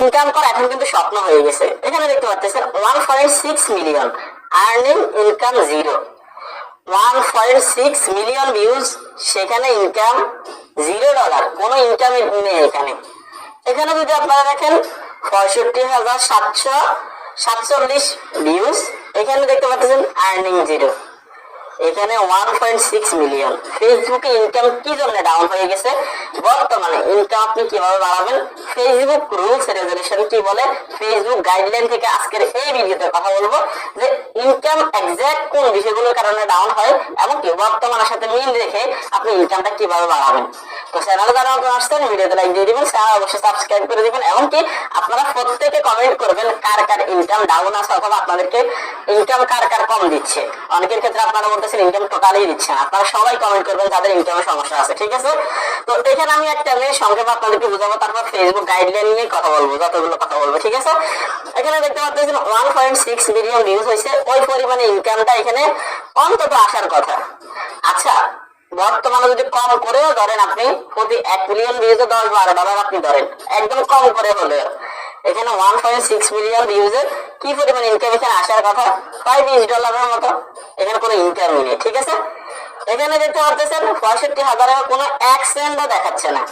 Income করা এখন কিন্তু স্বপ্ন হয়ে গেছে। এখানে দেখতে পাচ্ছেন 1.6 million, earning income zero. 1.6 million views, সেখানে ইনকাম $0, কোনো ইনকাম নেই এখানে। এখানে যদি আপনারা দেখেন 65,747 ভিউজ, এখানে দেখতে পাচ্ছেন আর্নিং জিরো। এখানে 1.6 মিলিয়ন। ফেসবুকে ইনকাম কি জন্য ডাউন হয়ে গেছে? বর্তমানে ইনকাম আপনি কিভাবে বাড়াবেন, ফেসবুক রুলস রেগুলেশন কি বলে, ফেসবুক গাইডলাইন থেকে আজকের এই ভিডিওতে কথা বলবো যে ইনকাম এক্সাক্ট কোন বিষয়গুলোর কারণে ডাউন হয় এবং কি বর্তমানের সাথে মিল রেখে আপনি ইনকামটা কিভাবে বাড়াবেন। তো চ্যানেলে যারা নতুন আসছেন ভিডিওতে লাইক দিয়ে দিবেন, চ্যানেল অবশ্যই সাবস্ক্রাইব করে দিবেন এবং কি আপনারা প্রত্যেকে কমেন্ট করবেন কার কার ইনকাম ডাউন আছে অথবা আপনাদেরকে ইনকাম কার কার কম দিচ্ছে। অনেকের ক্ষেত্রে আপনারা বলতেছেন ইনকাম টোটালি দিচ্ছে না, আপনারা সবাই কমেন্ট করবেন যাদের ইনকামের সমস্যা আছে, ঠিক আছে? তো এখানে আমি একটা সংক্ষেপে আপনাদেরকে বুঝাবো, তারপর ফেসবুক গাইডলাইন নিয়ে কথা বলবো, যতগুলো কথা বলবো, ঠিক আছে? এখানে দেখতে পাচ্ছেন 1.6 মিলিয়ন ভিউজ হয়েছে, ওই পরিমাণে ইনকামটা এখানে অন্তত আসার কথা। আচ্ছা, বর্তমানে যদি কম করেও ধরেন আপনি প্রতি 1 মিলিয়ন ভিউজে $10-12 আপনি ধরেন, একদম কম করে হলেও এখানে 1.6 মিলিয়ন ভিউজে কি পরিমাণ ইনকাম এখানে আসার কথা? $5-20 মতো। এখানে কোনো ইনকাম নেই, ঠিক আছে? এখানে দেখতে পাচ্ছেন 65,000 কোনো এক সেন্টও দেখাচ্ছে না,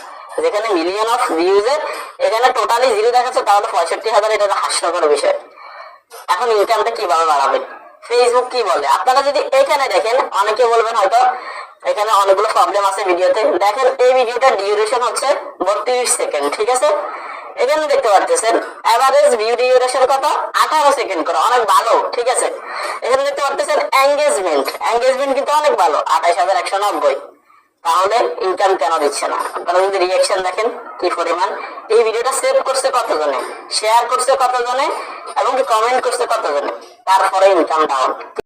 যেখানে মিলিয়ন অফ ভিউজে এখানে টোটালি জিরো দেখাচ্ছে, তাহলে 65,000 এটা হাস্যকর বিষয়। এখন ইনকামটা কিভাবে বাড়াবেন? ফেসবুক কি বলে আপনারা যদি এখানে দেখেন, অনেকে বলবেন হয়তো এখানে অনেকগুলো প্রবলেম আছে ভিডিওতে। দেখেন এই ভিডিওটার ডিউরেশন হচ্ছে 32 সেকেন্ড, ঠিক আছে? এখানে দেখতে পাচ্ছেন এভারেজ ভিউ ডিউরেশন কত? 18 সেকেন্ড করে, অনেক ভালো, ঠিক আছে? এখানে দেখতে পাচ্ছেন এঙ্গেজমেন্ট কিন্তু অনেক ভালো, 28,190। তাহলে ইনকাম কেন দিচ্ছে না? আপনারা যদি রিঅ্যাকশন দেখেন কি পরিমাণ, এই ভিডিওটা সেভ করছে কতজনে, শেয়ার করছে কতজনে এবং কমেন্ট করছে কতজনে, তারপরে ইনকাম ডাউন।